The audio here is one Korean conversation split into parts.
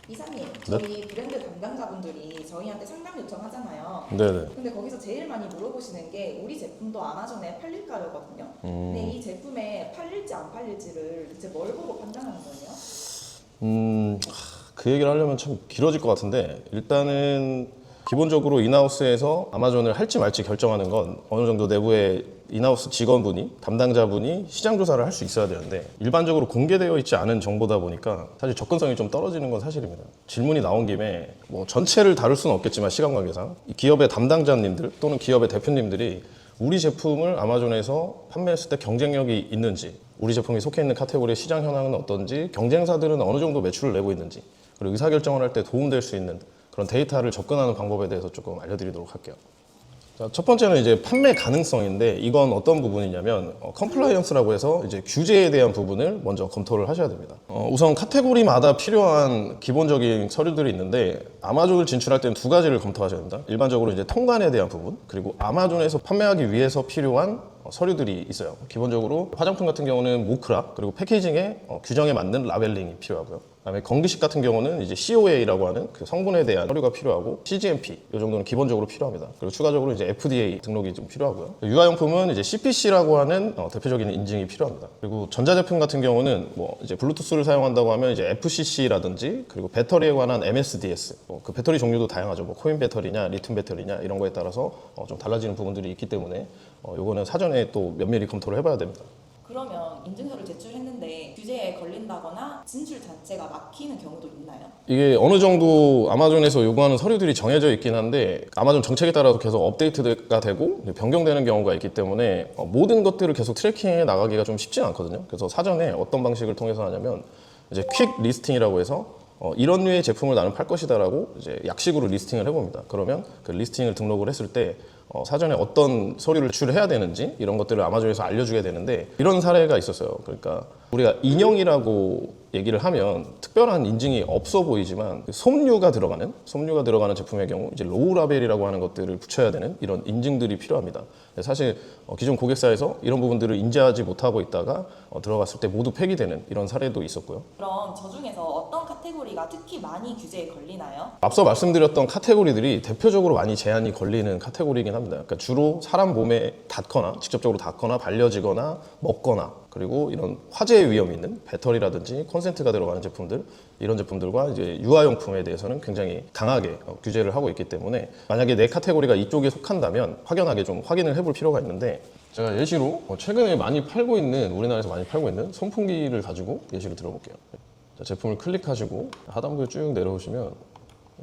이사님, 네? 저희 브랜드 담당자분들이 저희한테 상담 요청하잖아요. 네네. 근데 거기서 제일 많이 물어보시는 게 우리 제품도 아마존에 팔릴까요거든요. 근데 이 제품에 팔릴지 안 팔릴지를 이제 뭘 보고 판단하는 거예요? 그 얘기를 하려면 참 길어질 것 같은데, 일단은 기본적으로 인하우스에서 아마존을 할지 말지 결정하는 건 어느 정도 내부의 인하우스 직원분이, 담당자분이 시장 조사를 할 수 있어야 되는데, 일반적으로 공개되어 있지 않은 정보다 보니까 사실 접근성이 좀 떨어지는 건 사실입니다. 질문이 나온 김에 뭐 전체를 다룰 수는 없겠지만 시간 관계상 이 기업의 담당자님들 또는 기업의 대표님들이 우리 제품을 아마존에서 판매했을 때 경쟁력이 있는지, 우리 제품이 속해 있는 카테고리의 시장 현황은 어떤지, 경쟁사들은 어느 정도 매출을 내고 있는지, 그리고 의사결정을 할 때 도움될 수 있는 그런 데이터를 접근하는 방법에 대해서 조금 알려드리도록 할게요. 자, 첫 번째는 이제 판매 가능성인데, 이건 어떤 부분이냐면 컴플라이언스라고 해서 이제 규제에 대한 부분을 먼저 검토를 하셔야 됩니다. 우선 카테고리마다 필요한 기본적인 서류들이 있는데, 아마존을 진출할 때는 두 가지를 검토하셔야 됩니다. 일반적으로 이제 통관에 대한 부분, 그리고 아마존에서 판매하기 위해서 필요한 서류들이 있어요. 기본적으로 화장품 같은 경우는 모크라, 그리고 패키징에 규정에 맞는 라벨링이 필요하고요. 그다음에 건기식 같은 경우는 이제 COA라고 하는 그 성분에 대한 서류가 필요하고, CGMP 이 정도는 기본적으로 필요합니다. 그리고 추가적으로 이제 FDA 등록이 좀 필요하고요. 유아용품은 이제 CPC라고 하는 대표적인 인증이 필요합니다. 그리고 전자제품 같은 경우는 뭐 이제 블루투스를 사용한다고 하면 이제 FCC라든지, 그리고 배터리에 관한 MSDS, 그 배터리 종류도 다양하죠. 뭐 코인 배터리냐, 리튬 배터리냐 이런 거에 따라서 좀 달라지는 부분들이 있기 때문에 요거는 사전에 또 면밀히 검토를 해봐야 됩니다. 그러면 인증서를 제출했는데 규제에 걸린다거나 진출 자체가 막히는 경우도 있나요? 이게 어느 정도 아마존에서 요구하는 서류들이 정해져 있긴 한데, 아마존 정책에 따라서 계속 업데이트가 되고 변경되는 경우가 있기 때문에 모든 것들을 계속 트래킹해 나가기가 좀 쉽지는 않거든요. 그래서 사전에 어떤 방식을 통해서 하냐면 이제 퀵 리스팅이라고 해서 이런 류의 제품을 나는 팔 것이다라고 이제 약식으로 리스팅을 해봅니다. 그러면 그 리스팅을 등록을 했을 때 사전에 어떤 서류를 제출해야 되는지 이런 것들을 아마존에서 알려주게 되는데, 이런 사례가 있었어요. 그러니까 우리가 인형이라고 얘기를 하면 특별한 인증이 없어 보이지만 솜류가 들어가는 제품의 경우 이제 로우 라벨이라고 하는 것들을 붙여야 되는 이런 인증들이 필요합니다. 사실 기존 고객사에서 이런 부분들을 인지하지 못하고 있다가 들어갔을 때 모두 폐기되는 이런 사례도 있었고요. 그럼 저 중에서 어떤 카테고리가 특히 많이 규제에 걸리나요? 앞서 말씀드렸던 카테고리들이 대표적으로 많이 제한이 걸리는 카테고리이긴 합니다. 그러니까 주로 사람 몸에 닿거나 직접적으로 닿거나 발려지거나 먹거나, 그리고 이런 화재의 위험이 있는 배터리라든지 콘센트가 들어가는 제품들, 이런 제품들과 이제 유아용품에 대해서는 굉장히 강하게 규제를 하고 있기 때문에, 만약에 내 카테고리가 이쪽에 속한다면 확연하게 좀 확인을 해볼 필요가 있는데, 제가 예시로 최근에 우리나라에서 많이 팔고 있는 선풍기를 가지고 예시를 들어볼게요. 자, 제품을 클릭하시고 하단부에 쭉 내려오시면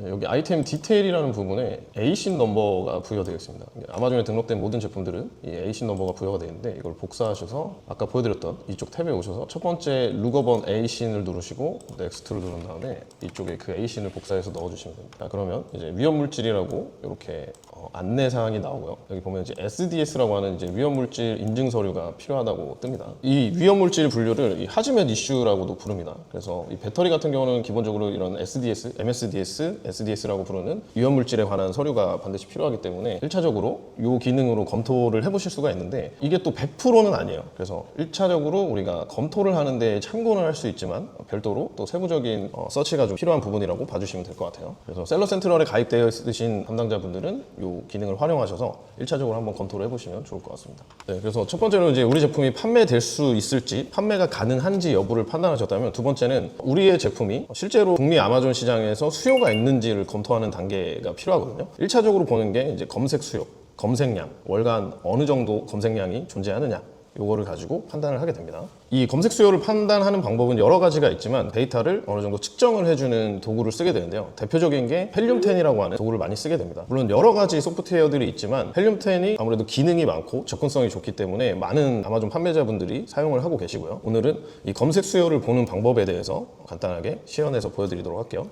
여기 아이템 디테일이라는 부분에 ASIN 넘버가 부여되어 있습니다. 아마존에 등록된 모든 제품들은 이 ASIN 넘버가 부여가 되어 있는데, 이걸 복사하셔서 아까 보여드렸던 이쪽 탭에 오셔서 첫 번째 루거번 ASIN을 누르시고 넥스트를 누른 다음에 이쪽에 그 ASIN을 복사해서 넣어주시면 됩니다. 자, 그러면 이제 위험물질이라고 이렇게 안내사항이 나오고요. 여기 보면 이제 SDS라고 하는 이제 위험물질 인증 서류가 필요하다고 뜹니다. 이 위험물질 분류를 이 하즈맷 이슈라고도 부릅니다. 그래서 이 배터리 같은 경우는 기본적으로 이런 SDS, MSDS, SDS라고 부르는 위험물질에 관한 서류가 반드시 필요하기 때문에 1차적으로 이 기능으로 검토를 해보실 수가 있는데, 이게 또 100%는 아니에요. 그래서 1차적으로 우리가 검토를 하는데 참고는 할 수 있지만 별도로 또 세부적인 서치가 좀 필요한 부분이라고 봐주시면 될 것 같아요. 그래서 셀러 센트럴에 가입되어 있으신 담당자분들은 이 기능을 활용하셔서 1차적으로 한번 검토를 해보시면 좋을 것 같습니다. 네, 그래서 첫 번째로 이제 우리 제품이 판매될 수 있을지, 판매가 가능한지 여부를 판단하셨다면, 두 번째는 우리의 제품이 실제로 북미 아마존 시장에서 수요가 있는지를 검토하는 단계가 필요하거든요. 1차적으로 보는 게 이제 검색 수요, 검색량, 월간 어느 정도 검색량이 존재하느냐, 요거를 가지고 판단을 하게 됩니다. 이 검색 수요를 판단하는 방법은 여러 가지가 있지만 데이터를 어느 정도 측정을 해주는 도구를 쓰게 되는데요. 대표적인 게 헬륨10이라고 하는 도구를 많이 쓰게 됩니다. 물론 여러 가지 소프트웨어들이 있지만 헬륨10이 아무래도 기능이 많고 접근성이 좋기 때문에 많은 아마존 판매자분들이 사용을 하고 계시고요. 오늘은 이 검색 수요를 보는 방법에 대해서 간단하게 시연해서 보여드리도록 할게요.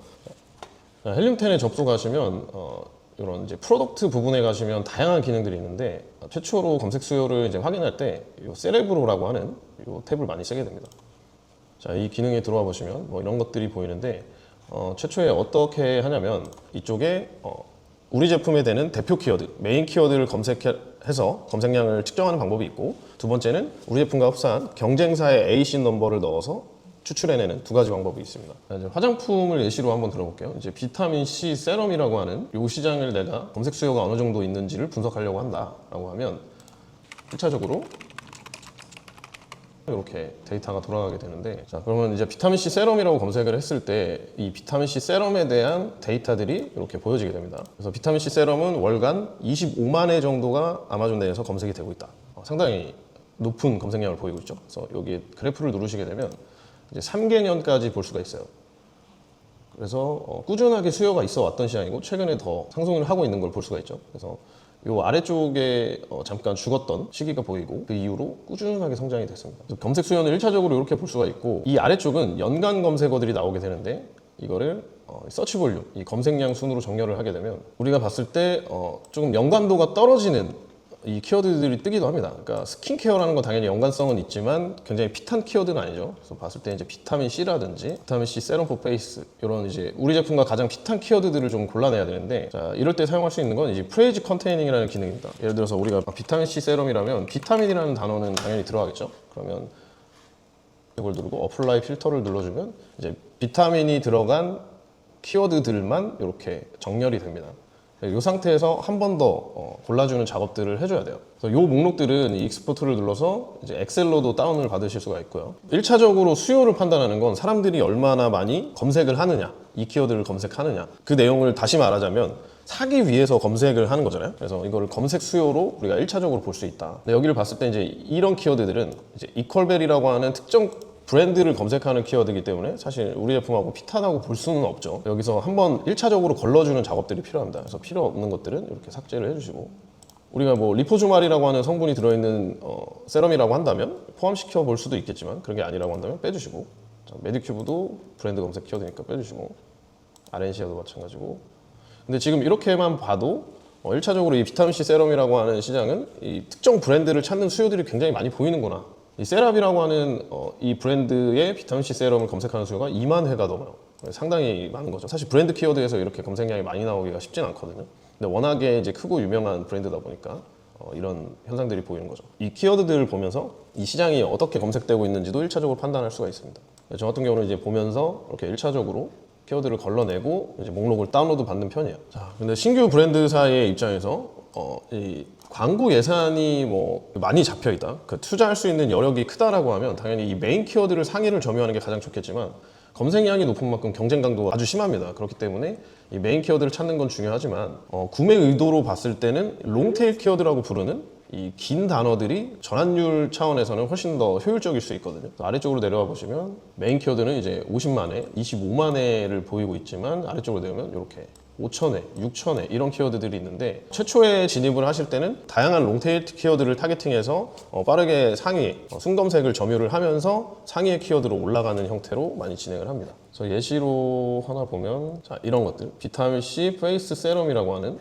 헬륨10에 접속하시면 이런 이제 프로덕트 부분에 가시면 다양한 기능들이 있는데, 최초로 검색 수요를 이제 확인할 때 이 세레브로라고 하는 이 탭을 많이 쓰게 됩니다. 자, 이 기능에 들어와 보시면 뭐 이런 것들이 보이는데, 최초에 어떻게 하냐면 이쪽에 우리 제품에 되는 대표 키워드, 메인 키워드를 검색해서 검색량을 측정하는 방법이 있고, 두 번째는 우리 제품과 흡사한 경쟁사의 ASIN 넘버를 넣어서 추출해내는 두 가지 방법이 있습니다. 이제 화장품을 예시로 한번 들어볼게요. 이제 비타민 C 세럼이라고 하는 이 시장을 내가 검색 수요가 어느 정도 있는지를 분석하려고 한다라고 하면 1차적으로 이렇게 데이터가 돌아가게 되는데, 자 그러면 이제 비타민C 세럼이라고 검색을 했을 때 이 비타민C 세럼에 대한 데이터들이 이렇게 보여지게 됩니다. 그래서 비타민C 세럼은 월간 25만 회 정도가 아마존 내에서 검색이 되고 있다. 상당히 높은 검색량을 보이고 있죠. 그래서 여기 그래프를 누르시게 되면 이제 3개년까지 볼 수가 있어요. 그래서 꾸준하게 수요가 있어 왔던 시장이고 최근에 더 상승을 하고 있는 걸 볼 수가 있죠. 그래서 이 아래쪽에 잠깐 죽었던 시기가 보이고 그 이후로 꾸준하게 성장이 됐습니다. 그래서 검색 수요는 1차적으로 이렇게 볼 수가 있고, 이 아래쪽은 연간 검색어들이 나오게 되는데 이거를 서치 볼륨, 이 검색량 순으로 정렬을 하게 되면 우리가 봤을 때 조금 연관도가 떨어지는 이 키워드들이 뜨기도 합니다. 그러니까 스킨케어라는 건 당연히 연관성은 있지만 굉장히 핏한 키워드는 아니죠. 그래서 봤을 때 이제 비타민 C라든지 비타민 C 세럼 포 페이스 이런 이제 우리 제품과 가장 핏한 키워드들을 좀 골라내야 되는데, 자 이럴 때 사용할 수 있는 건 이제 프레이즈 컨테이닝이라는 기능입니다. 예를 들어서 우리가 비타민 C 세럼이라면 비타민이라는 단어는 당연히 들어가겠죠. 그러면 이걸 누르고 어플라이 필터를 눌러주면 이제 비타민이 들어간 키워드들만 이렇게 정렬이 됩니다. 이 상태에서 한 번 더 골라주는 작업들을 해줘야 돼요. 그래서 이 목록들은 이 익스포트를 눌러서 이제 엑셀로도 다운을 받으실 수가 있고요. 1차적으로 수요를 판단하는 건 사람들이 얼마나 많이 검색을 하느냐, 이 키워드를 검색하느냐, 그 내용을 다시 말하자면 사기 위해서 검색을 하는 거잖아요. 그래서 이거를 검색 수요로 우리가 1차적으로 볼 수 있다. 근데 여기를 봤을 때 이제 이런 키워드들은 이제 이퀄벨이라고 하는 특정 브랜드를 검색하는 키워드이기 때문에 사실 우리 제품하고 핏하다고 볼 수는 없죠. 여기서 한번 1차적으로 걸러주는 작업들이 필요합니다. 그래서 필요 없는 것들은 이렇게 삭제를 해주시고, 우리가 뭐 리포주말이라고 하는 성분이 들어있는 세럼이라고 한다면 포함시켜 볼 수도 있겠지만 그런 게 아니라고 한다면 빼주시고, 자, 메디큐브도 브랜드 검색 키워드니까 빼주시고, 아렌시아도 마찬가지고. 근데 지금 이렇게만 봐도 1차적으로 이 비타민C 세럼이라고 하는 시장은 이 특정 브랜드를 찾는 수요들이 굉장히 많이 보이는구나. 이 세라비라고 하는 이 브랜드의 비타민C 세럼을 검색하는 수요가 2만 회가 넘어요. 상당히 많은 거죠. 사실 브랜드 키워드에서 이렇게 검색량이 많이 나오기가 쉽진 않거든요. 근데 워낙에 이제 크고 유명한 브랜드다 보니까 이런 현상들이 보이는 거죠. 이 키워드들을 보면서 이 시장이 어떻게 검색되고 있는지도 1차적으로 판단할 수가 있습니다. 저 같은 경우는 이제 보면서 이렇게 1차적으로 키워드를 걸러내고 이제 목록을 다운로드 받는 편이에요. 자, 근데 신규 브랜드사의 입장에서 이 광고 예산이 뭐 많이 잡혀 있다, 그 투자할 수 있는 여력이 크다라고 하면 당연히 이 메인 키워드를 상위를 점유하는 게 가장 좋겠지만 검색량이 높은 만큼 경쟁 강도가 아주 심합니다. 그렇기 때문에 이 메인 키워드를 찾는 건 중요하지만 구매 의도로 봤을 때는 롱테일 키워드라고 부르는 이 긴 단어들이 전환율 차원에서는 훨씬 더 효율적일 수 있거든요. 아래쪽으로 내려와 보시면 메인 키워드는 이제 50만 회, 25만 회를 보이고 있지만 아래쪽으로 내려오면 이렇게 5,000회, 6,000회 이런 키워드들이 있는데, 최초에 진입을 하실 때는 다양한 롱테일 키워드를 타겟팅해서 빠르게 상위, 순검색을 점유를 하면서 상위의 키워드로 올라가는 형태로 많이 진행을 합니다. 그래서 예시로 하나 보면, 자, 이런 것들 비타민C 페이스 세럼이라고 하는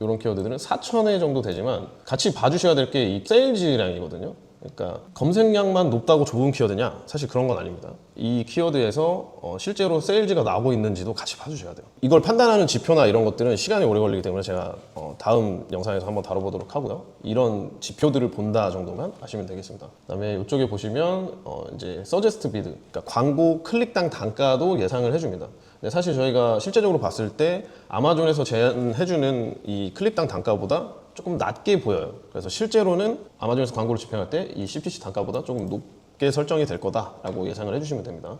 이런 키워드들은 4,000회 정도 되지만 같이 봐주셔야 될 게 이 세일즈량이거든요. 그러니까 검색량만 높다고 좋은 키워드냐? 사실 그런 건 아닙니다. 이 키워드에서 실제로 세일즈가 나오고 있는지도 같이 봐주셔야 돼요. 이걸 판단하는 지표나 이런 것들은 시간이 오래 걸리기 때문에 제가 다음 영상에서 한번 다뤄보도록 하고요. 이런 지표들을 본다 정도만 아시면 되겠습니다. 그다음에 이쪽에 보시면 이제 서제스트 비드, 그러니까 광고 클릭당 단가도 예상을 해줍니다. 근데 사실 저희가 실제적으로 봤을 때 아마존에서 제안해주는 이 클릭당 단가보다 조금 낮게 보여요. 그래서 실제로는 아마존에서 광고를 집행할 때 이 CPC 단가보다 조금 높게 설정이 될 거다라고 예상을 해주시면 됩니다.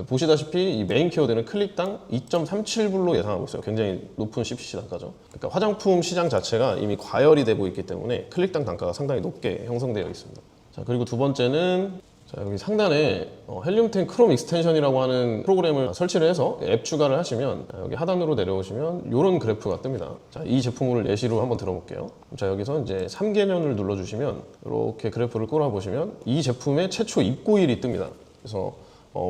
보시다시피 이 메인 키워드는 클릭당 2.37불로 예상하고 있어요. 굉장히 높은 CPC 단가죠. 그러니까 화장품 시장 자체가 이미 과열이 되고 있기 때문에 클릭당 단가가 상당히 높게 형성되어 있습니다. 자, 그리고 두 번째는, 자, 여기 상단에 헬륨10 크롬 익스텐션이라고 하는 프로그램을 설치를 해서 앱 추가를 하시면, 여기 하단으로 내려오시면 이런 그래프가 뜹니다. 자, 이 제품을 예시로 한번 들어볼게요. 자, 여기서 이제 3개년을 눌러주시면 이렇게 그래프를 끌어보시면 이 제품의 최초 입고일이 뜹니다. 그래서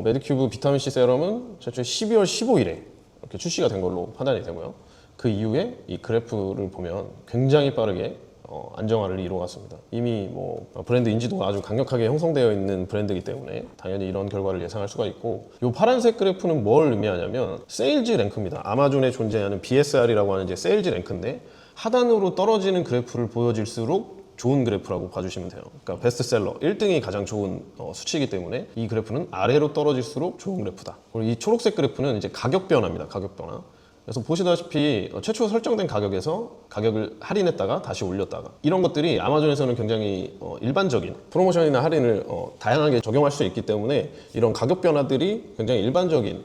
메디큐브 비타민C 세럼은 최초 12월 15일에 이렇게 출시가 된 걸로 판단이 되고요. 그 이후에 이 그래프를 보면 굉장히 빠르게 안정화를 이루어갔습니다. 이미 뭐 브랜드 인지도가 아주 강력하게 형성되어 있는 브랜드이기 때문에 당연히 이런 결과를 예상할 수가 있고, 이 파란색 그래프는 뭘 의미하냐면 세일즈 랭크입니다. 아마존에 존재하는 BSR이라고 하는 이제 세일즈 랭크인데, 하단으로 떨어지는 그래프를 보여질수록 좋은 그래프라고 봐주시면 돼요. 그러니까 베스트셀러 1등이 가장 좋은 수치이기 때문에 이 그래프는 아래로 떨어질수록 좋은 그래프다. 그리고 이 초록색 그래프는 이제 가격 변화입니다. 가격 변화. 그래서 보시다시피 최초 설정된 가격에서 가격을 할인했다가 다시 올렸다가 이런 것들이 아마존에서는 굉장히 일반적인 프로모션이나 할인을 다양하게 적용할 수 있기 때문에 이런 가격 변화들이 굉장히 일반적인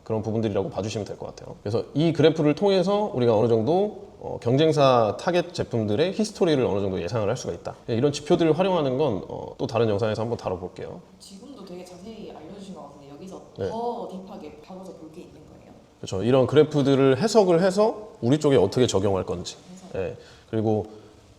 그런 부분들이라고 봐주시면 될 것 같아요. 그래서 이 그래프를 통해서 우리가 어느 정도 경쟁사 타겟 제품들의 히스토리를 어느 정도 예상을 할 수가 있다. 이런 지표들을 활용하는 건 또 다른 영상에서 한번 다뤄볼게요. 지금도 되게 자세히 알려주신 것 같은데 여기서 네. 더 딥하게 바로서 볼 게 있는 거예요? 그렇죠. 이런 그래프들을 해석을 해서 우리 쪽에 어떻게 적용할 건지. 그리고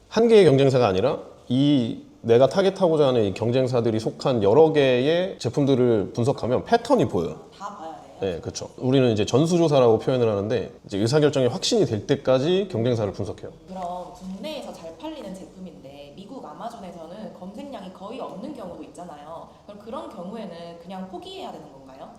한 개의 경쟁사가 아니라 이 내가 타겟하고자 하는 이 경쟁사들이 속한 여러 개의 제품들을 분석하면 패턴이 보여요. 다 봐야 돼요? 네, 그렇죠. 우리는 이제 전수조사라고 표현을 하는데 이제 의사결정이 확신이 될 때까지 경쟁사를 분석해요. 그럼 국내에서 잘 팔리는 제품인데 미국 아마존에서는 검색량이 거의 없는 경우도 있잖아요. 그럼 그런 경우에는 그냥 포기해야 되는 건가요?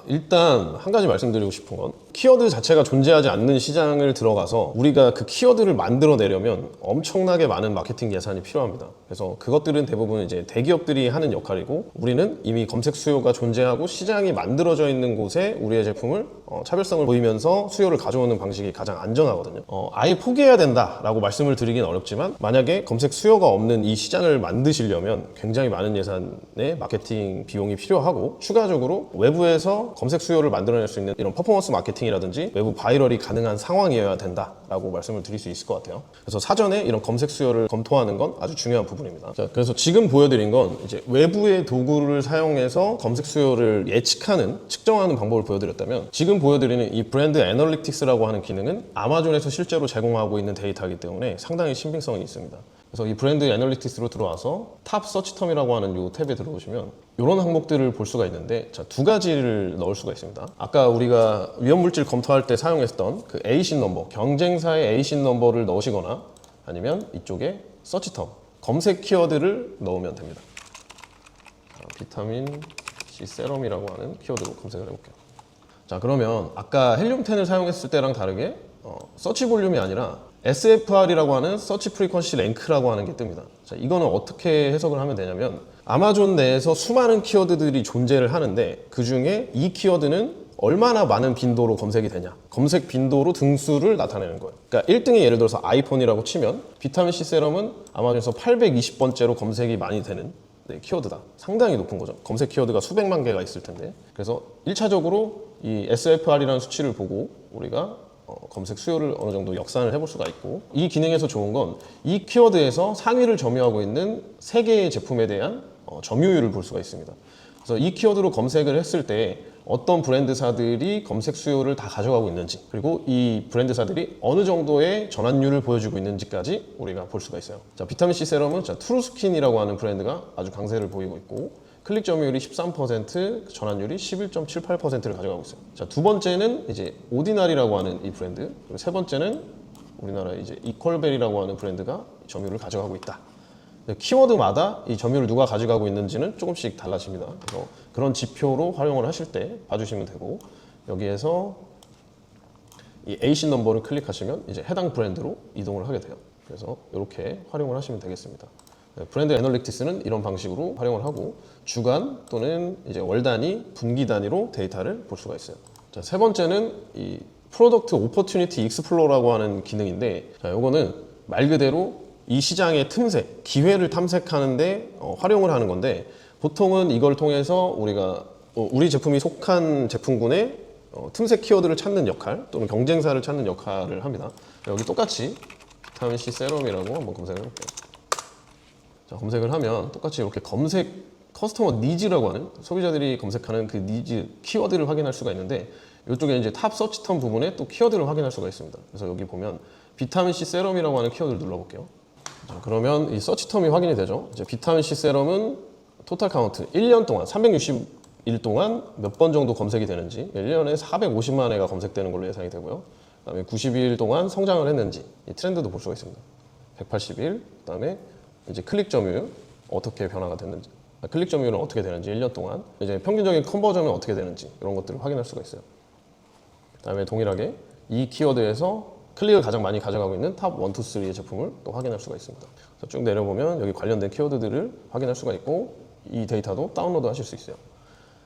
일단 한 가지 말씀드리고 싶은 건 키워드 자체가 존재하지 않는 시장을 들어가서 우리가 그 키워드를 만들어내려면 엄청나게 많은 마케팅 예산이 필요합니다. 그래서 그것들은 대부분 이제 대기업들이 하는 역할이고 우리는 이미 검색 수요가 존재하고 시장이 만들어져 있는 곳에 우리의 제품을 차별성을 보이면서 수요를 가져오는 방식이 가장 안전하거든요. 아예 포기해야 된다라고 말씀을 드리긴 어렵지만 만약에 검색 수요가 없는 이 시장을 만드시려면 굉장히 많은 예산의 마케팅 비용이 필요하고 추가적으로 외부에서 검색 수요를 만들어낼 수 있는 이런 퍼포먼스 마케팅이라든지 외부 바이럴이 가능한 상황이어야 된다라고 말씀을 드릴 수 있을 것 같아요. 그래서 사전에 이런 검색 수요를 검토하는 건 아주 중요한 부분입니다. 자, 그래서 지금 보여드린 건 이제 외부의 도구를 사용해서 검색 수요를 예측하는, 측정하는 방법을 보여드렸다면 지금 보여드리는 이 브랜드 애널리틱스라고 하는 기능은 아마존에서 실제로 제공하고 있는 데이터이기 때문에 상당히 신빙성이 있습니다. 그래서 이 브랜드 애널리틱스로 들어와서 탑 서치텀이라고 하는 이 탭에 들어오시면 이런 항목들을 볼 수가 있는데 자, 두 가지를 넣을 수가 있습니다. 아까 우리가 위험물질 검토할 때 사용했던 그 ASIN 넘버, 경쟁사의 ASIN 넘버를 넣으시거나 아니면 이쪽에 서치텀, 검색 키워드를 넣으면 됩니다. 자, 비타민 C 세럼이라고 하는 키워드로 검색을 해볼게요. 자, 그러면 아까 헬륨10을 사용했을 때랑 다르게 서치 볼륨이 아니라 SFR이라고 하는 서치 프리퀀시 랭크라고 하는 게 뜹니다. 자, 이거는 어떻게 해석을 하면 되냐면 아마존 내에서 수많은 키워드들이 존재를 하는데 그 중에 이 키워드는 얼마나 많은 빈도로 검색이 되냐, 검색 빈도로 등수를 나타내는 거예요. 그러니까 1등이 예를 들어서 아이폰이라고 치면 비타민C 세럼은 아마존에서 820번째로 검색이 많이 되는 키워드다. 상당히 높은 거죠. 검색 키워드가 수백만 개가 있을 텐데. 그래서 1차적으로 이 SFR이라는 수치를 보고 우리가 검색 수요를 어느 정도 역산을 해볼 수가 있고 이 기능에서 좋은 건 이 키워드에서 상위를 점유하고 있는 3개의 제품에 대한 점유율을 볼 수가 있습니다. 그래서 이 키워드로 검색을 했을 때 어떤 브랜드사들이 검색 수요를 다 가져가고 있는지 그리고 이 브랜드사들이 어느 정도의 전환율을 보여주고 있는지까지 우리가 볼 수가 있어요. 자, 비타민C 세럼은 트루스킨이라고 하는 브랜드가 아주 강세를 보이고 있고 클릭 점유율이 13%, 전환율이 11.78%를 가져가고 있어요. 자, 두 번째는 이제 오디나리라고 하는 이 브랜드, 그리고 세 번째는 우리나라 이제 이퀄벨이라고 하는 브랜드가 점유율을 가져가고 있다. 키워드마다 이 점유율을 누가 가져가고 있는지는 조금씩 달라집니다. 그래서 그런 지표로 활용을 하실 때 봐주시면 되고 여기에서 이 ASIN 넘버를 클릭하시면 이제 해당 브랜드로 이동을 하게 돼요. 그래서 이렇게 활용을 하시면 되겠습니다. 브랜드 애널리틱스는 이런 방식으로 활용을 하고 주간 또는 이제 월 단위, 분기 단위로 데이터를 볼 수가 있어요. 자, 세 번째는 이 프로덕트 오퍼튜니티 익스플로러라고 하는 기능인데 자, 요거는 말 그대로 이 시장의 틈새, 기회를 탐색하는데 활용을 하는 건데 보통은 이걸 통해서 우리가 우리 제품이 속한 제품군의 틈새 키워드를 찾는 역할 또는 경쟁사를 찾는 역할을 합니다. 여기 똑같이 비타민C 세럼이라고 한번 검색을 해볼게요. 자, 검색을 하면 똑같이 이렇게 검색 커스터머 니즈라고 하는 소비자들이 검색하는 그 니즈 키워드를 확인할 수가 있는데 이쪽에 이제 탑 서치텀 부분에 또 키워드를 확인할 수가 있습니다. 그래서 여기 보면 비타민C 세럼이라고 하는 키워드를 눌러볼게요. 자, 그러면 이 서치텀이 확인이 되죠. 이제 비타민C 세럼은 토탈 카운트 1년 동안 360일 동안 몇 번 정도 검색이 되는지 1년에 450만 회가 검색되는 걸로 예상이 되고요. 그다음에 90일 동안 성장을 했는지 이 트렌드도 볼 수가 있습니다. 180일, 그다음에 이제 클릭 점유율 어떻게 변화가 됐는지, 클릭 점유율은 어떻게 되는지 1년 동안, 이제 평균적인 컨버전은 어떻게 되는지 이런 것들을 확인할 수가 있어요. 그다음에 동일하게 이 키워드에서 클릭을 가장 많이 가져가고 있는 탑 1, 2, 3의 제품을 또 확인할 수가 있습니다. 그래서 쭉 내려보면 여기 관련된 키워드들을 확인할 수가 있고 이 데이터도 다운로드 하실 수 있어요.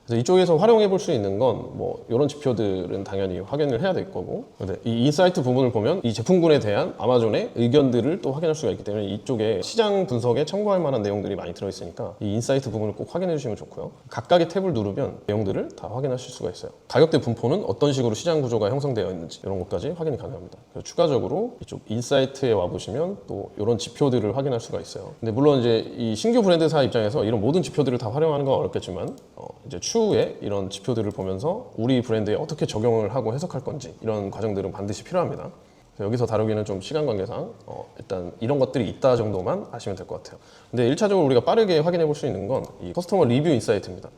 그래서 이쪽에서 활용해 볼 수 있는 건 뭐 이런 지표들은 당연히 확인을 해야 될 거고, 근데 이 인사이트 부분을 보면 이 제품군에 대한 아마존의 의견들을 또 확인할 수가 있기 때문에 이쪽에 시장 분석에 참고할 만한 내용들이 많이 들어있으니까 이 인사이트 부분을 꼭 확인해 주시면 좋고요. 각각의 탭을 누르면 내용들을 다 확인하실 수가 있어요. 가격대 분포는 어떤 식으로 시장 구조가 형성되어 있는지 이런 것까지 확인이 가능합니다. 그리고 추가적으로 이쪽 인사이트에 와보시면 또 이런 지표들을 확인할 수가 있어요. 근데 물론 이제 이 신규 브랜드사 입장에서 이런 모든 지표들을 다 활용하는 건 어렵겠지만 이제 추후에 이런 지표들을 보면서 우리 브랜드에 어떻게 적용을 하고 해석할 건지 이런 과정들은 반드시 필요합니다. 여기서 다루기는 좀 시간 관계상 일단 이런 것들이 있다 정도만 아시면 될 것 같아요. 근데 1차적으로 우리가 빠르게 확인해 볼 수 있는 건 이 커스터머 리뷰 인사이트입니다.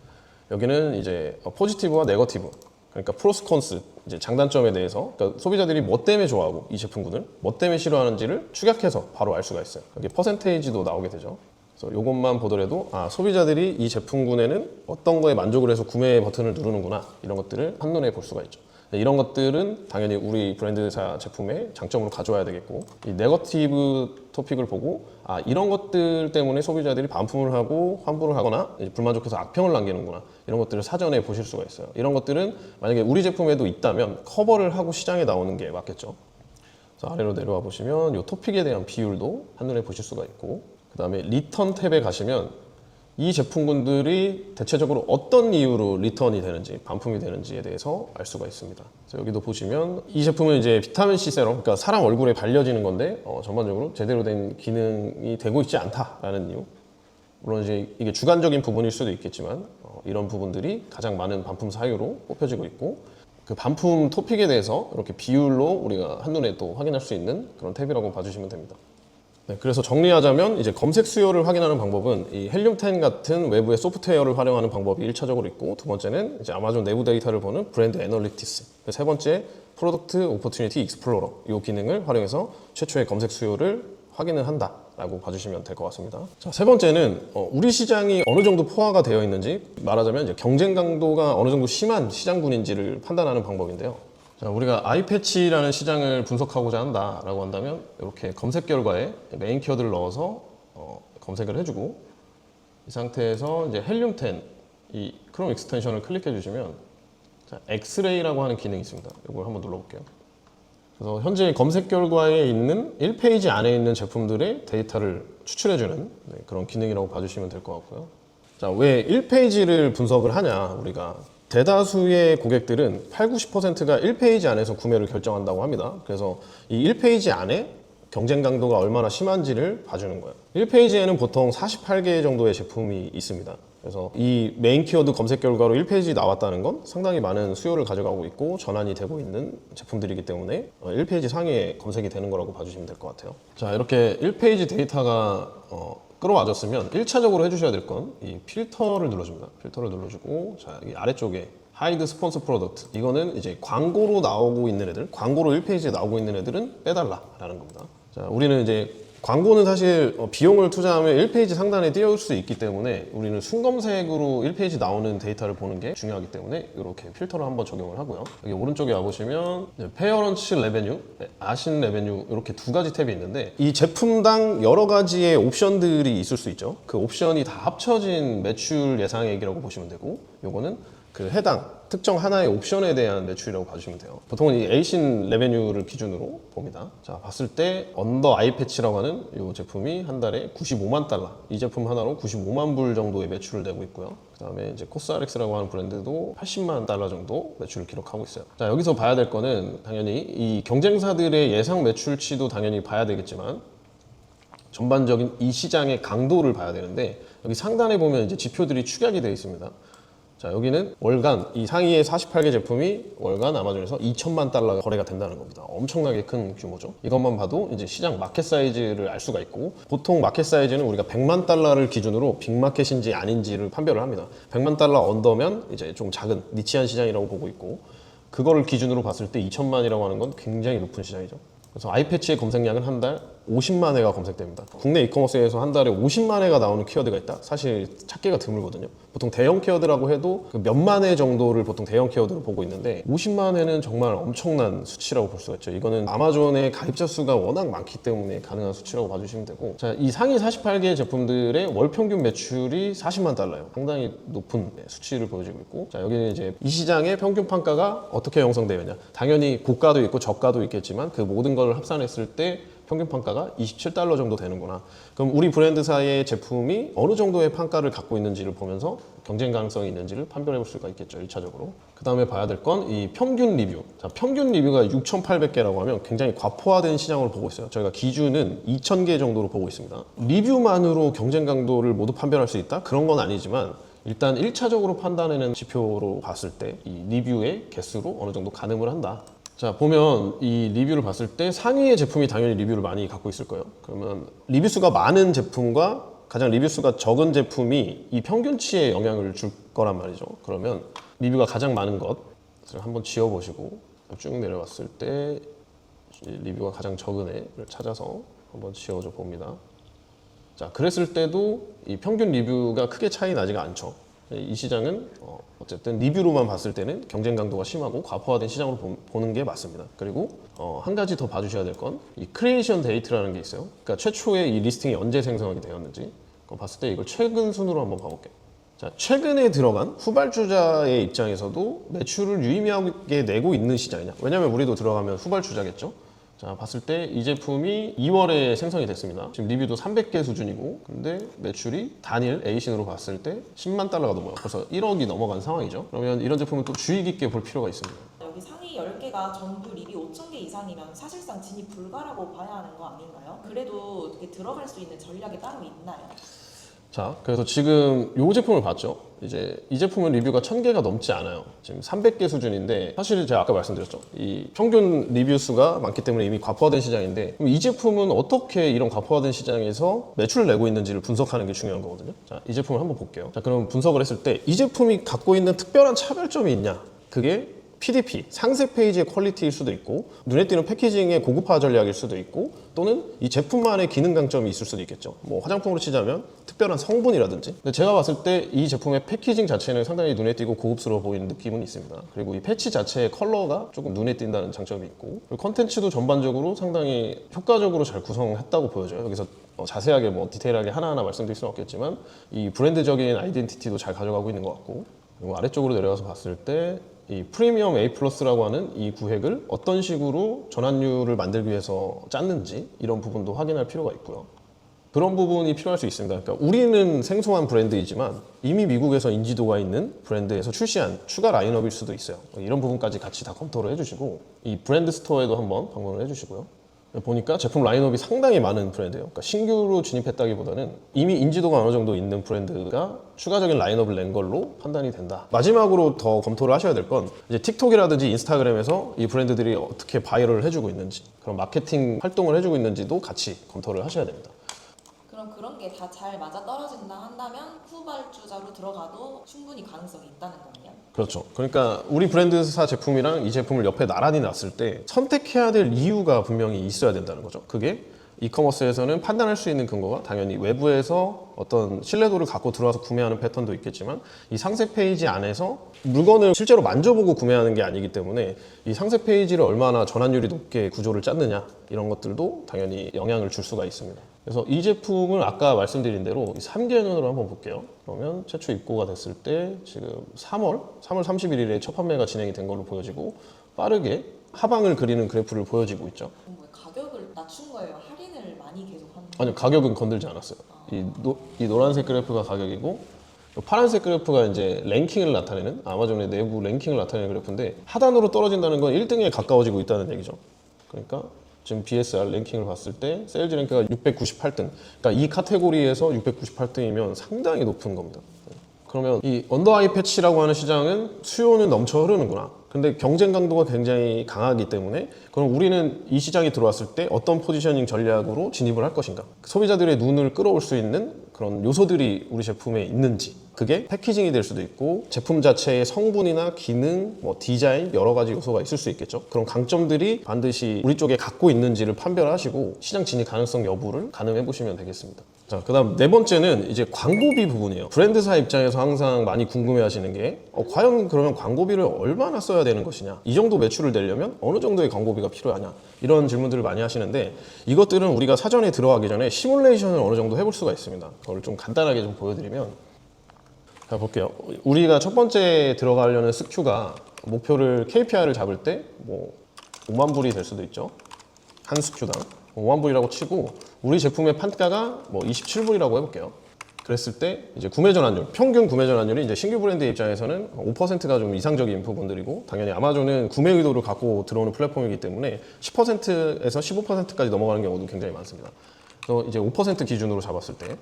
여기는 이제 포지티브와 네거티브, 그러니까 프로스 콘스, 이제 장단점에 대해서, 그러니까 소비자들이 뭐 때문에 좋아하고 이 제품군을 뭐 때문에 싫어하는지를 축약해서 바로 알 수가 있어요. 여기 퍼센테이지도 나오게 되죠. 그래서 이것만 보더라도 소비자들이 이 제품군에는 어떤 거에 만족을 해서 구매 버튼을 누르는구나, 이런 것들을 한눈에 볼 수가 있죠. 이런 것들은 당연히 우리 브랜드사 제품의 장점으로 가져와야 되겠고, 이 네거티브 토픽을 보고 이런 것들 때문에 소비자들이 반품을 하고 환불을 하거나 불만족해서 악평을 남기는구나, 이런 것들을 사전에 보실 수가 있어요. 이런 것들은 만약에 우리 제품에도 있다면 커버를 하고 시장에 나오는 게 맞겠죠. 그래서 아래로 내려와 보시면 이 토픽에 대한 비율도 한눈에 보실 수가 있고, 그 다음에 리턴 탭에 가시면 이 제품군들이 대체적으로 어떤 이유로 리턴이 되는지, 반품이 되는지에 대해서 알 수가 있습니다. 그래서 여기도 보시면 이 제품은 이제 비타민C 세럼, 그러니까 사람 얼굴에 발려지는 건데 전반적으로 제대로 된 기능이 되고 있지 않다라는 이유. 물론 이제 이게 주관적인 부분일 수도 있겠지만 이런 부분들이 가장 많은 반품 사유로 꼽혀지고 있고, 그 반품 토픽에 대해서 이렇게 비율로 우리가 한눈에 또 확인할 수 있는 그런 탭이라고 봐주시면 됩니다. 네, 그래서 정리하자면 이제 검색 수요를 확인하는 방법은 이 헬륨10 같은 외부의 소프트웨어를 활용하는 방법이 1차적으로 있고, 두 번째는 이제 아마존 내부 데이터를 보는 브랜드 애널리티스, 세 번째 프로덕트 오퍼튜니티 익스플로러, 이 기능을 활용해서 최초의 검색 수요를 확인을 한다라고 봐주시면 될 것 같습니다. 자, 세 번째는 우리 시장이 어느 정도 포화가 되어 있는지, 말하자면 이제 경쟁 강도가 어느 정도 심한 시장군인지를 판단하는 방법인데요. 자, 우리가 아이패치라는 시장을 분석하고자 한다라고 한다면 이렇게 검색 결과에 메인 키워드를 넣어서 검색을 해주고, 이 상태에서 이제 헬륨10 이 크롬 익스텐션을 클릭해 주시면 자, 엑스레이라고 하는 기능이 있습니다. 이걸 한번 눌러볼게요. 그래서 현재 검색 결과에 있는 1페이지 안에 있는 제품들의 데이터를 추출해주는 그런 기능이라고 봐주시면 될 것 같고요. 자, 왜 1페이지를 분석을 하냐, 우리가 대다수의 고객들은 80~90%가 1페이지 안에서 구매를 결정한다고 합니다. 그래서 이 1페이지 안에 경쟁 강도가 얼마나 심한지를 봐주는 거예요. 1페이지에는 보통 48개 정도의 제품이 있습니다. 그래서 이 메인 키워드 검색 결과로 1페이지 나왔다는 건 상당히 많은 수요를 가져가고 있고 전환이 되고 있는 제품들이기 때문에 1페이지 상위에 검색이 되는 거라고 봐주시면 될 것 같아요. 자, 이렇게 1페이지 데이터가 끌어와줬으면 1차적으로 해주셔야 될 건 이 필터를 눌러줍니다. 필터를 눌러주고, 자, 이 아래쪽에 하이드 스폰서 프로덕트, 이거는 이제 광고로 나오고 있는 애들, 광고로 1페이지에 나오고 있는 애들은 빼달라라는 겁니다. 자, 우리는 이제 광고는 사실 비용을 투자하면 1페이지 상단에 띄울 수 있기 때문에 우리는 순검색으로 1페이지 나오는 데이터를 보는 게 중요하기 때문에 이렇게 필터를 한번 적용을 하고요. 여기 오른쪽에 와보시면 페어런치 레베뉴, 아신 레베뉴, 이렇게 두 가지 탭이 있는데 이 제품당 여러 가지의 옵션들이 있을 수 있죠. 그 옵션이 다 합쳐진 매출 예상액이라고 보시면 되고, 요거는 그 해당 특정 하나의 옵션에 대한 매출이라고 봐주시면 돼요. 보통은 이 에이신 레베뉴를 기준으로 봅니다. 자, 봤을 때 언더 아이패치라고 하는 이 제품이 한 달에 95만 달러, 이 제품 하나로 95만 불 정도의 매출을 내고 있고요. 그 다음에 이제 코스RX라고 하는 브랜드도 80만 달러 정도 매출을 기록하고 있어요. 자, 여기서 봐야 될 거는 당연히 이 경쟁사들의 예상 매출치도 당연히 봐야 되겠지만 전반적인 이 시장의 강도를 봐야 되는데, 여기 상단에 보면 이제 지표들이 축약이 되어 있습니다. 자, 여기는 월간 이 상위의 48개 제품이 월간 아마존에서 2천만 달러가 거래가 된다는 겁니다. 엄청나게 큰 규모죠. 이것만 봐도 이제 시장 마켓 사이즈를 알 수가 있고, 보통 마켓 사이즈는 우리가 100만 달러를 기준으로 빅마켓인지 아닌지를 판별을 합니다. 100만 달러 언더면 이제 좀 작은 니치한 시장이라고 보고 있고, 그거를 기준으로 봤을 때 2천만이라고 하는 건 굉장히 높은 시장이죠. 그래서 아이패치의 검색량은 한 달 50만 회가 검색됩니다. 국내 이커머스에서 한 달에 50만 회가 나오는 키워드가 있다? 사실 찾기가 드물거든요. 보통 대형 키워드라고 해도 그 몇만 회 정도를 보통 대형 키워드로 보고 있는데 50만 회는 정말 엄청난 수치라고 볼 수가 있죠. 이거는 아마존의 가입자 수가 워낙 많기 때문에 가능한 수치라고 봐주시면 되고, 자, 이 상위 48개 제품들의 월 평균 매출이 40만 달러예요. 상당히 높은 수치를 보여주고 있고, 자, 여기는 이제 이 시장의 평균 판가가 어떻게 형성되느냐. 당연히 고가도 있고 저가도 있겠지만 그 모든 걸 합산했을 때 평균 판가가 27달러 정도 되는구나. 그럼 우리 브랜드사의 제품이 어느 정도의 판가를 갖고 있는지를 보면서 경쟁 가능성이 있는지를 판별해 볼 수가 있겠죠, 1차적으로. 그 다음에 봐야 될 건 이 평균 리뷰. 자, 평균 리뷰가 6,800개라고 하면 굉장히 과포화된 시장으로 보고 있어요. 저희가 기준은 2,000개 정도로 보고 있습니다. 리뷰만으로 경쟁 강도를 모두 판별할 수 있다? 그런 건 아니지만 일단 1차적으로 판단하는 지표로 봤을 때 이 리뷰의 개수로 어느 정도 가늠을 한다. 자, 보면 이 리뷰를 봤을 때 상위의 제품이 당연히 리뷰를 많이 갖고 있을 거예요. 그러면 리뷰 수가 많은 제품과 가장 리뷰 수가 적은 제품이 이 평균치에 영향을 줄 거란 말이죠. 그러면 리뷰가 가장 많은 것을 한번 지워보시고 쭉 내려왔을 때 리뷰가 가장 적은 애를 찾아서 한번 지워줘 봅니다. 자, 그랬을 때도 이 평균 리뷰가 크게 차이 나지가 않죠. 이 시장은 어쨌든 리뷰로만 봤을 때는 경쟁 강도가 심하고 과포화된 시장으로 보는 게 맞습니다. 그리고 한 가지 더 봐주셔야 될 건 이 크리에이션 데이트라는 게 있어요. 그러니까 최초에 이 리스팅이 언제 생성이 되었는지 봤을 때 이걸 최근 순으로 한번 봐볼게요. 자, 최근에 들어간 후발주자의 입장에서도 매출을 유의미하게 내고 있는 시장이냐. 왜냐면 우리도 들어가면 후발주자겠죠. 자, 봤을 때 이 제품이 2월에 생성이 됐습니다. 지금 리뷰도 300개 수준이고, 근데 매출이 단일 A신으로 봤을 때 10만 달러가 넘어요. 그래서 1억이 넘어간 상황이죠. 그러면 이런 제품은 또 주의 깊게 볼 필요가 있습니다. 여기 상위 10개가 전부 리뷰 5,000개 이상이면 사실상 진입 불가라고 봐야 하는 거 아닌가요? 그래도 이렇게 들어갈 수 있는 전략이 따로 있나요? 자, 그래서 지금 이 제품을 봤죠. 이제 이 제품은 리뷰가 1000개가 넘지 않아요. 지금 300개 수준인데, 사실 제가 아까 말씀드렸죠. 이 평균 리뷰 수가 많기 때문에 이미 과포화된 시장인데, 그럼 이 제품은 어떻게 이런 과포화된 시장에서 매출을 내고 있는지를 분석하는 게 중요한 거거든요. 자, 이 제품을 한번 볼게요. 자, 그럼 분석을 했을 때 이 제품이 갖고 있는 특별한 차별점이 있냐? 그게 PDP, 상세 페이지의 퀄리티일 수도 있고, 눈에 띄는 패키징의 고급화 전략일 수도 있고, 또는 이 제품만의 기능 강점이 있을 수도 있겠죠. 뭐 화장품으로 치자면 특별한 성분이라든지. 근데 제가 봤을 때 이 제품의 패키징 자체는 상당히 눈에 띄고 고급스러워 보이는 느낌은 있습니다. 그리고 이 패치 자체의 컬러가 조금 눈에 띈다는 장점이 있고, 그리고 컨텐츠도 전반적으로 상당히 효과적으로 잘 구성했다고 보여져요. 여기서 자세하게 뭐 디테일하게 하나하나 말씀드릴 수는 없겠지만 이 브랜드적인 아이덴티티도 잘 가져가고 있는 것 같고, 그리고 아래쪽으로 내려가서 봤을 때 이 프리미엄 A 플러스라고 하는 이 구획을 어떤 식으로 전환율을 만들기 위해서 짰는지 이런 부분도 확인할 필요가 있고요. 그런 부분이 필요할 수 있습니다. 그러니까 우리는 생소한 브랜드이지만 이미 미국에서 인지도가 있는 브랜드에서 출시한 추가 라인업일 수도 있어요. 이런 부분까지 같이 다 검토를 해주시고, 이 브랜드 스토어에도 한번 방문을 해주시고요. 보니까 제품 라인업이 상당히 많은 브랜드예요. 그러니까 신규로 진입했다기보다는 이미 인지도가 어느 정도 있는 브랜드가 추가적인 라인업을 낸 걸로 판단이 된다. 마지막으로 더 검토를 하셔야 될 건 이제 틱톡이라든지 인스타그램에서 이 브랜드들이 어떻게 바이럴을 해주고 있는지, 그런 마케팅 활동을 해주고 있는지도 같이 검토를 하셔야 됩니다. 그럼 그런 게 다 잘 맞아 떨어진다 한다면 후발주자로 들어가도 충분히 가능성이 있다는 거네요. 그렇죠. 그러니까 우리 브랜드사 제품이랑 이 제품을 옆에 나란히 놨을 때 선택해야 될 이유가 분명히 있어야 된다는 거죠. 그게 이커머스에서는 판단할 수 있는 근거가 당연히 외부에서 어떤 신뢰도를 갖고 들어와서 구매하는 패턴도 있겠지만, 이 상세 페이지 안에서 물건을 실제로 만져보고 구매하는 게 아니기 때문에 이 상세 페이지를 얼마나 전환율이 높게 구조를 짰느냐, 이런 것들도 당연히 영향을 줄 수가 있습니다. 그래서 이 제품을 아까 말씀드린 대로 3개년으로 한번 볼게요. 그러면 최초 입고가 됐을 때 지금 3월 31일에 첫 판매가 진행이 된 걸로 보여지고, 빠르게 하방을 그리는 그래프를 보여지고 있죠. 가격을 낮춘 거예요? 할인을 많이 계속 하는 거예요? 아니요, 가격은 건들지 않았어요. 이 노란색 그래프가 가격이고, 파란색 그래프가 이제 랭킹을 나타내는, 아마존의 내부 랭킹을 나타내는 그래프인데, 하단으로 떨어진다는 건 1등에 가까워지고 있다는 얘기죠. 그러니까 지금 BSR 랭킹을 봤을 때 세일즈 랭크가 698등. 그러니까 이 카테고리에서 698등이면 상당히 높은 겁니다. 그러면 이 언더 아이 패치라고 하는 시장은 수요는 넘쳐 흐르는구나. 근데 경쟁 강도가 굉장히 강하기 때문에 그럼 우리는 이 시장이 들어왔을 때 어떤 포지셔닝 전략으로 진입을 할 것인가. 소비자들의 눈을 끌어올 수 있는 그런 그런 요소들이 우리 제품에 있는지, 그게 패키징이 될 수도 있고 제품 자체의 성분이나 기능, 뭐 디자인 여러 가지 요소가 있을 수 있겠죠. 그런 강점들이 반드시 우리 쪽에 갖고 있는지를 판별하시고 시장 진입 가능성 여부를 가늠해 보시면 되겠습니다. 자, 그다음 네 번째는 이제 광고비 부분이에요. 브랜드사 입장에서 항상 많이 궁금해하시는 게 과연 그러면 광고비를 얼마나 써야 되는 것이냐, 이 정도 매출을 내려면 어느 정도의 광고비가 필요하냐, 이런 질문들을 많이 하시는데 이것들은 우리가 사전에 들어가기 전에 시뮬레이션을 어느 정도 해볼 수가 있습니다. 그걸 좀 간단하게 좀 보여드리면, 자 볼게요. 우리가 첫 번째 들어가려는 스큐가 목표를 KPI를 잡을 때 뭐 5만 불이 될 수도 있죠. 한 스큐당 5만 불이라고 치고 우리 제품의 판가가 뭐 27불이라고 해볼게요. 그랬을 때 이제 구매 전환율, 평균 구매 전환율이 이제 신규 브랜드 입장에서는 5%가 좀 이상적인 부분들이고, 당연히 아마존은 구매 의도를 갖고 들어오는 플랫폼이기 때문에 10%에서 15%까지 넘어가는 경우도 굉장히 많습니다. 그래서 이제 5% 기준으로 잡았을 때,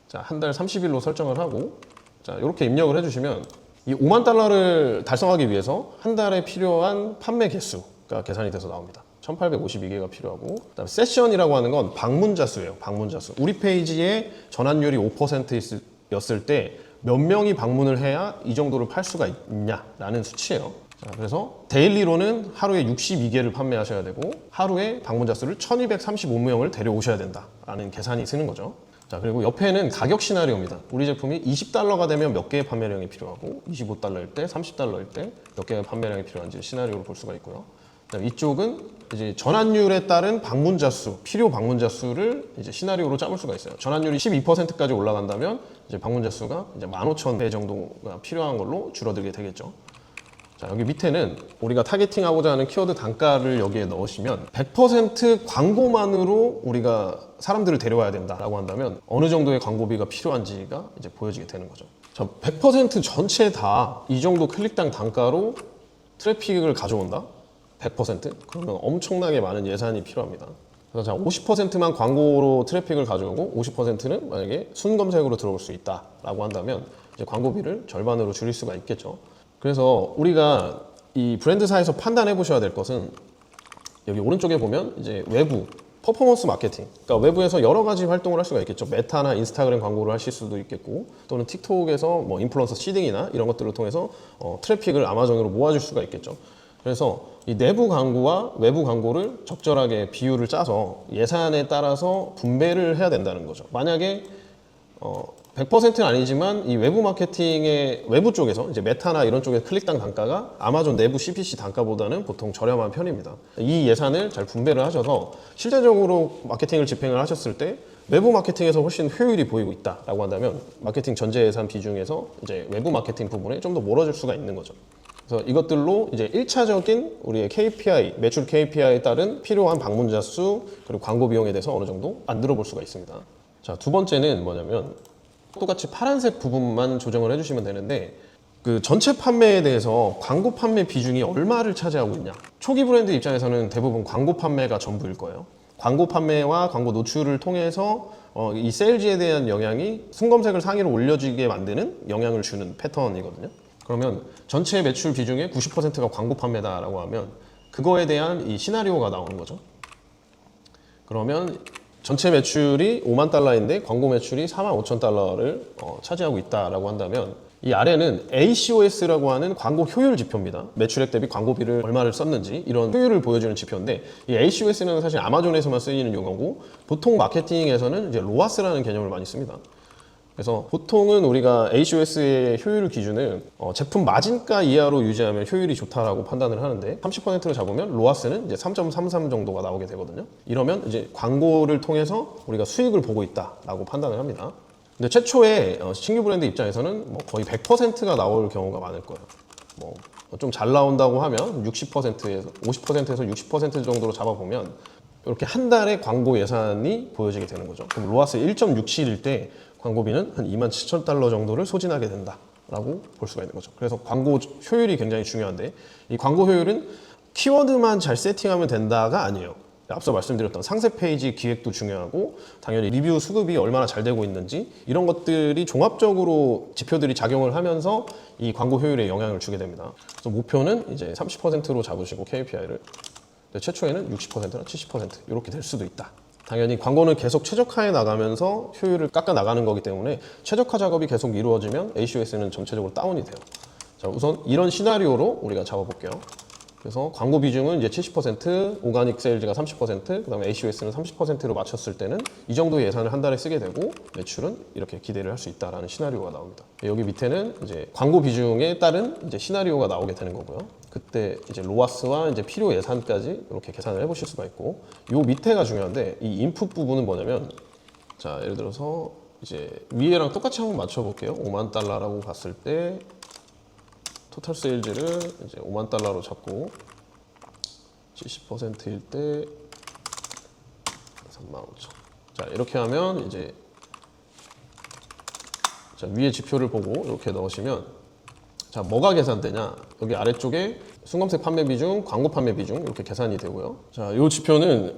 자, 한 달 30일로 설정을 하고, 자, 이렇게 입력을 해주시면 이 5만 달러를 달성하기 위해서 한 달에 필요한 판매 개수가 계산이 돼서 나옵니다. 1852개가 필요하고, 그다음에 세션이라고 하는 건 방문자 수예요. 방문자 수. 우리 페이지에 전환율이 5%였을 때 몇 명이 방문을 해야 이 정도를 팔 수가 있냐라는 수치예요. 자, 그래서 데일리로는 하루에 62개를 판매하셔야 되고 하루에 방문자 수를 1235명을 데려오셔야 된다라는 계산이 쓰는 거죠. 자, 그리고 옆에는 가격 시나리오입니다. 우리 제품이 20달러가 되면 몇 개의 판매량이 필요하고 25달러일 때, 30달러일 때 몇 개의 판매량이 필요한지 시나리오를 볼 수가 있고요. 이쪽은 이제 전환율에 따른 방문자 수, 필요 방문자 수를 이제 시나리오로 짜볼 수가 있어요. 전환율이 12%까지 올라간다면 이제 방문자 수가 이제 15,000배 정도가 필요한 걸로 줄어들게 되겠죠. 자, 여기 밑에는 우리가 타겟팅하고자 하는 키워드 단가를 여기에 넣으시면 100% 광고만으로 우리가 사람들을 데려와야 된다라고 한다면 어느 정도의 광고비가 필요한지가 이제 보여지게 되는 거죠. 자, 100% 전체 다 이 정도 클릭당 단가로 트래픽을 가져온다? 100%? 그러면 엄청나게 많은 예산이 필요합니다. 그래서 자, 50%만 광고로 트래픽을 가져오고 50%는 만약에 순검색으로 들어올 수 있다라고 한다면 이제 광고비를 절반으로 줄일 수가 있겠죠. 그래서 우리가 이 브랜드사에서 판단해 보셔야 될 것은 여기 오른쪽에 보면 이제 외부 퍼포먼스 마케팅, 그러니까 외부에서 여러 가지 활동을 할 수가 있겠죠. 메타나 인스타그램 광고를 하실 수도 있겠고, 또는 틱톡에서 뭐 인플루언서 시딩이나 이런 것들을 통해서 트래픽을 아마존으로 모아줄 수가 있겠죠. 그래서 이 내부 광고와 외부 광고를 적절하게 비율을 짜서 예산에 따라서 분배를 해야 된다는 거죠. 만약에 100%는 아니지만 이 외부 마케팅의 외부 쪽에서 이제 메타나 이런 쪽의 클릭당 단가가 아마존 내부 CPC 단가보다는 보통 저렴한 편입니다. 이 예산을 잘 분배를 하셔서 실제적으로 마케팅을 집행을 하셨을 때 외부 마케팅에서 훨씬 효율이 보이고 있다라고 한다면 마케팅 전체 예산 비중에서 이제 외부 마케팅 부분에 좀 더 몰아줄 수가 있는 거죠. 그래서 이것들로 이제 1차적인 우리의 KPI, 매출 KPI에 따른 필요한 방문자 수 그리고 광고 비용에 대해서 어느 정도 만들어 볼 수가 있습니다. 자, 두 번째는 뭐냐면 똑같이 파란색 부분만 조정을 해주시면 되는데 그 전체 판매에 대해서 광고 판매 비중이 얼마를 차지하고 있냐. 초기 브랜드 입장에서는 대부분 광고 판매가 전부일 거예요. 광고 판매와 광고 노출을 통해서 이 세일즈에 대한 영향이 순검색을 상위로 올려지게 만드는 영향을 주는 패턴이거든요. 그러면 전체 매출 비중의 90%가 광고 판매다라고 하면 그거에 대한 이 시나리오가 나오는 거죠. 그러면 전체 매출이 5만 달러인데 광고 매출이 4만 5천 달러를 차지하고 있다라고 한다면 이 아래는 ACOS라고 하는 광고 효율 지표입니다. 매출액 대비 광고비를 얼마를 썼는지 이런 효율을 보여주는 지표인데 이 ACOS는 사실 아마존에서만 쓰이는 용어고 보통 마케팅에서는 이제 로아스라는 개념을 많이 씁니다. 그래서 보통은 우리가 ACOS의 효율 기준은 제품 마진가 이하로 유지하면 효율이 좋다라고 판단을 하는데 30%로 잡으면 로아스는 이제 3.33 정도가 나오게 되거든요. 이러면 이제 광고를 통해서 우리가 수익을 보고 있다라고 판단을 합니다. 근데 최초에 신규 브랜드 입장에서는 뭐 거의 100%가 나올 경우가 많을 거예요. 뭐 좀 잘 나온다고 하면 60%에서 50%에서 60% 정도로 잡아보면 이렇게 한 달에 광고 예산이 보여지게 되는 거죠. 그럼 로아스 1.67일 때 광고비는 한 27,000달러 정도를 소진하게 된다라고 볼 수가 있는 거죠. 그래서 광고 효율이 굉장히 중요한데 이 광고 효율은 키워드만 잘 세팅하면 된다가 아니에요. 앞서 말씀드렸던 상세 페이지 기획도 중요하고 당연히 리뷰 수급이 얼마나 잘 되고 있는지 이런 것들이 종합적으로 지표들이 작용을 하면서 이 광고 효율에 영향을 주게 됩니다. 그래서 목표는 이제 30%로 잡으시고 KPI를 최초에는 60%나 70% 이렇게 될 수도 있다 당연히 광고는 계속 최적화해 나가면서 효율을 깎아 나가는 거기 때문에 최적화 작업이 계속 이루어지면 ACOS는 전체적으로 다운이 돼요. 자, 우선 이런 시나리오로 우리가 잡아볼게요. 그래서 광고 비중은 이제 70%, 오가닉 세일즈가 30%, 그다음에 ACOS는 30%로 맞췄을 때는 이 정도 예산을 한 달에 쓰게 되고 매출은 이렇게 기대를 할 수 있다라는 시나리오가 나옵니다. 여기 밑에는 이제 광고 비중에 따른 이제 시나리오가 나오게 되는 거고요. 그때 이제 로아스와 이제 필요 예산까지 이렇게 계산을 해보실 수가 있고, 요 밑에가 중요한데 이 인풋 부분은 뭐냐면, 자 예를 들어서 이제 위에랑 똑같이 한번 맞춰볼게요. 5만 달러라고 봤을 때 토탈 세일즈를 이제 5만 달러로 잡고 70%일 때 35,000. 자 이렇게 하면 이제 자 위에 지표를 보고 이렇게 넣으시면 자 뭐가 계산되냐, 여기 아래쪽에 순검색 판매 비중, 광고 판매 비중 이렇게 계산이 되고요. 자, 이 지표는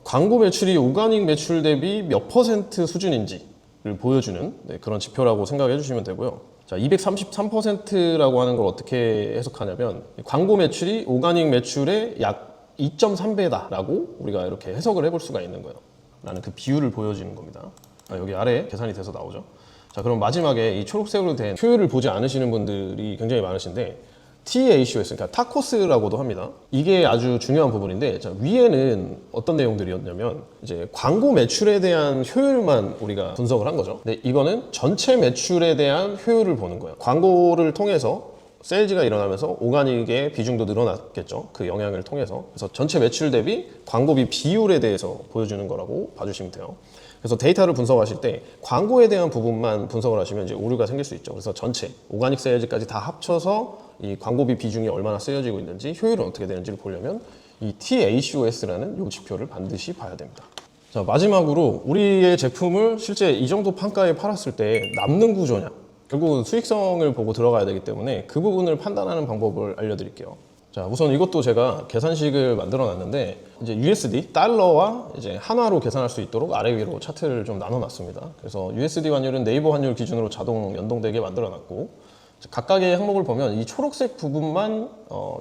광고 매출이 오가닉 매출 대비 몇 퍼센트 수준인지를 보여주는 그런 지표라고 생각해 주시면 되고요. 자, 233%라고 하는 걸 어떻게 해석하냐면 광고 매출이 오가닉 매출의 약 2.3배다라고 우리가 이렇게 해석을 해볼 수가 있는 거예요. 라는 그 비율을 보여주는 겁니다. 여기 아래에 계산이 돼서 나오죠. 자, 그럼 마지막에 이 초록색으로 된 효율을 보지 않으시는 분들이 굉장히 많으신데 TACOS, 그러니까 타코스라고도 합니다. 이게 아주 중요한 부분인데, 자, 위에는 어떤 내용들이었냐면 이제 광고 매출에 대한 효율만 우리가 분석을 한 거죠. 근데 이거는 전체 매출에 대한 효율을 보는 거예요. 광고를 통해서 세일즈가 일어나면서 오가닉의 비중도 늘어났겠죠. 그 영향을 통해서. 그래서 전체 매출 대비 광고비 비율에 대해서 보여주는 거라고 봐주시면 돼요. 그래서 데이터를 분석하실 때 광고에 대한 부분만 분석을 하시면 이제 오류가 생길 수 있죠. 그래서 전체 오가닉 세일즈까지 다 합쳐서 이 광고비 비중이 얼마나 쓰여지고 있는지, 효율은 어떻게 되는지를 보려면 이 TACOS라는 이 지표를 반드시 봐야 됩니다. 자, 마지막으로 우리의 제품을 실제 이 정도 판가에 팔았을 때 남는 구조냐, 결국은 수익성을 보고 들어가야 되기 때문에 그 부분을 판단하는 방법을 알려드릴게요. 자, 우선 이것도 제가 계산식을 만들어 놨는데 이제 USD, 달러와 이제 한화로 계산할 수 있도록 아래 위로 차트를 좀 나눠 놨습니다. 그래서 USD 환율은 네이버 환율 기준으로 자동 연동되게 만들어 놨고, 각각의 항목을 보면 이 초록색 부분만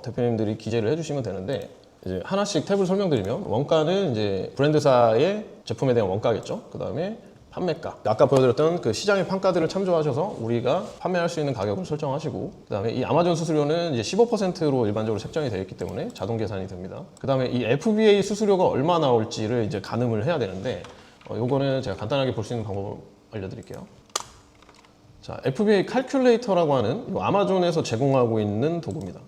대표님들이 기재를 해주시면 되는데, 이제 하나씩 탭을 설명드리면 원가는 이제 브랜드사의 제품에 대한 원가겠죠. 그 다음에 판매가, 아까 보여드렸던 그 시장의 판가들을 참조하셔서 우리가 판매할 수 있는 가격을 설정하시고, 그 다음에 이 아마존 수수료는 이제 15%로 일반적으로 책정이 되어 있기 때문에 자동 계산이 됩니다. 그 다음에 이 FBA 수수료가 얼마 나올지를 이제 가늠을 해야 되는데, 요거는 제가 간단하게 볼 수 있는 방법을 알려드릴게요. 자, FBA 칼큘레이터라고 하는 아마존에서 제공하고 있는 도구입니다.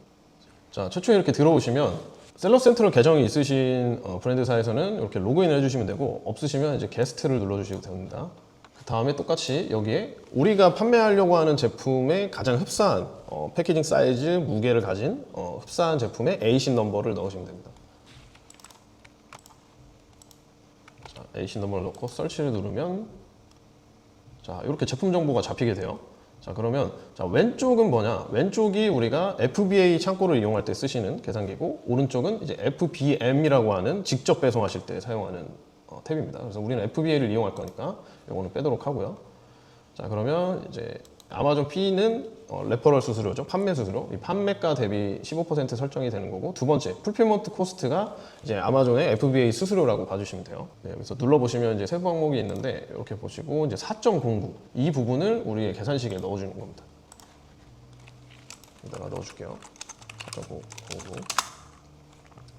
자, 최초에 이렇게 들어오시면 셀러 센트럴 계정이 있으신 브랜드사에서는 이렇게 로그인을 해주시면 되고, 없으시면 이제 게스트를 눌러주시면 됩니다. 그 다음에 똑같이 여기에 우리가 판매하려고 하는 제품에 가장 흡사한 패키징 사이즈, 무게를 가진 흡사한 제품의 ASIN 넘버를 넣으시면 됩니다. 자, ASIN 넘버를 넣고 설치를 누르면 자, 이렇게 제품 정보가 잡히게 돼요. 자, 그러면 자, 왼쪽은 뭐냐? 왼쪽이 우리가 FBA 창고를 이용할 때 쓰시는 계산기고, 오른쪽은 이제 FBM이라고 하는 직접 배송하실 때 사용하는 탭입니다. 그래서 우리는 FBA를 이용할 거니까 이거는 빼도록 하고요. 자, 그러면 이제 아마존 P는 레퍼럴 수수료죠. 판매 수수료. 이 판매가 대비 15% 설정이 되는 거고, 두 번째 풀필먼트 코스트가 이제 아마존의 FBA 수수료라고 봐주시면 돼요. 네, 그래서 눌러보시면 이제 세부 항목이 있는데 이렇게 보시고 이제 4.09 이 부분을 우리의 계산식에 넣어주는 겁니다. 여기다가 넣어줄게요. 4.09.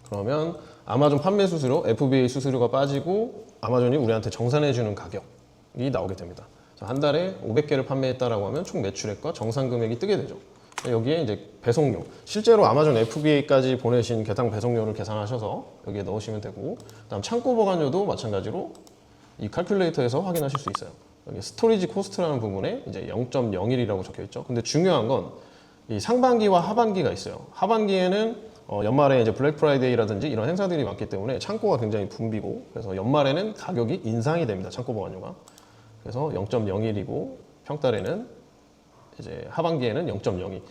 그러면 아마존 판매 수수료, FBA 수수료가 빠지고 아마존이 우리한테 정산해주는 가격이 나오게 됩니다. 한 달에 500개를 판매했다라고 하면 총 매출액과 정산 금액이 뜨게 되죠. 여기에 이제 배송료, 실제로 아마존 FBA까지 보내신 개당 배송료를 계산하셔서 여기에 넣으시면 되고, 그다음 창고 보관료도 마찬가지로 이 칼큘레이터에서 확인하실 수 있어요. 여기 스토리지 코스트라는 부분에 이제 0.01이라고 적혀 있죠. 근데 중요한 건 이 상반기와 하반기가 있어요. 하반기에는 연말에 이제 블랙 프라이데이라든지 이런 행사들이 많기 때문에 창고가 굉장히 붐비고, 그래서 연말에는 가격이 인상이 됩니다. 창고 보관료가. 그래서 0.01이고 평달에는 이제 하반기에는 0.02.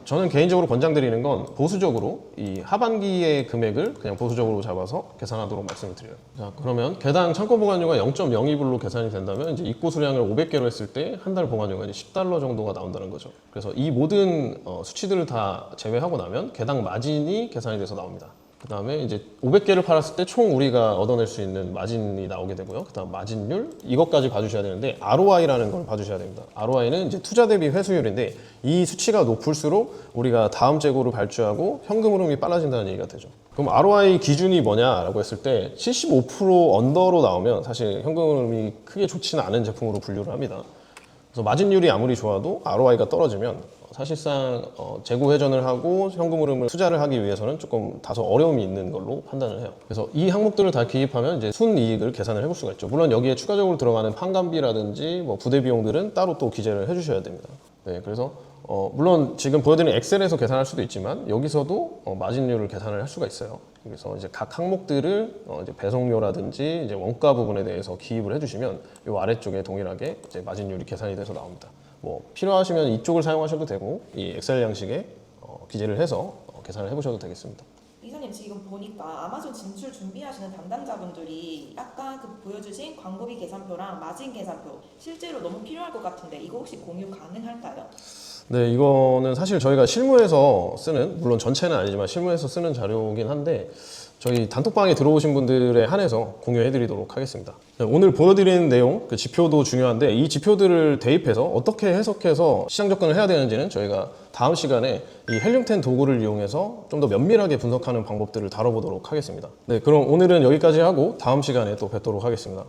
저는 개인적으로 권장드리는 건 보수적으로 이 하반기의 금액을 그냥 보수적으로 잡아서 계산하도록 말씀을 드려요. 자, 그러면 개당 창고 보관료가 0.02불로 계산이 된다면 이제 입고 수량을 500개로 했을 때 한 달 보관료가 이제 $10 정도가 나온다는 거죠. 그래서 이 모든 수치들을 다 제외하고 나면 개당 마진이 계산이 돼서 나옵니다. 그다음에 이제 500개를 팔았을 때 총 우리가 얻어낼 수 있는 마진이 나오게 되고요. 그다음 마진율 이것까지 봐주셔야 되는데 ROI라는 걸 봐주셔야 됩니다. ROI는 이제 투자 대비 회수율인데 이 수치가 높을수록 우리가 다음 재고를 발주하고 현금 흐름이 빨라진다는 얘기가 되죠. 그럼 ROI 기준이 뭐냐라고 했을 때 75% 언더로 나오면 사실 현금 흐름이 크게 좋지는 않은 제품으로 분류를 합니다. 그래서 마진율이 아무리 좋아도 ROI가 떨어지면 사실상 재고 회전을 하고 현금 흐름을 투자를 하기 위해서는 조금 다소 어려움이 있는 걸로 판단을 해요. 그래서 이 항목들을 다 기입하면 이제 순이익을 계산을 해볼 수가 있죠. 물론 여기에 추가적으로 들어가는 판관비라든지 뭐 부대 비용들은 따로 또 기재를 해주셔야 됩니다. 네, 그래서 물론 지금 보여드린 엑셀에서 계산할 수도 있지만 여기서도 마진율을 계산을 할 수가 있어요. 그래서 이제 각 항목들을 이제 배송료라든지 이제 원가 부분에 대해서 기입을 해주시면 이 아래쪽에 동일하게 이제 마진율이 계산이 돼서 나옵니다. 뭐 필요하시면 이쪽을 사용하셔도 되고 이 엑셀 양식에 기재를 해서 계산을 해보셔도 되겠습니다. 이사님 지금 보니까 아마존 진출 준비하시는 담당자분들이 아까 그 보여주신 광고비 계산표랑 마진 계산표 실제로 너무 필요할 것 같은데 이거 혹시 공유 가능할까요? 네, 이거는 사실 저희가 실무에서 쓰는, 물론 전체는 아니지만 실무에서 쓰는 자료이긴 한데 저희 단톡방에 들어오신 분들에 한해서 공유해드리도록 하겠습니다. 오늘 보여드리는 내용, 그 지표도 중요한데 이 지표들을 대입해서 어떻게 해석해서 시장 접근을 해야 되는지는 저희가 다음 시간에 이 헬륨10 도구를 이용해서 좀 더 면밀하게 분석하는 방법들을 다뤄보도록 하겠습니다. 네, 그럼 오늘은 여기까지 하고 다음 시간에 또 뵙도록 하겠습니다.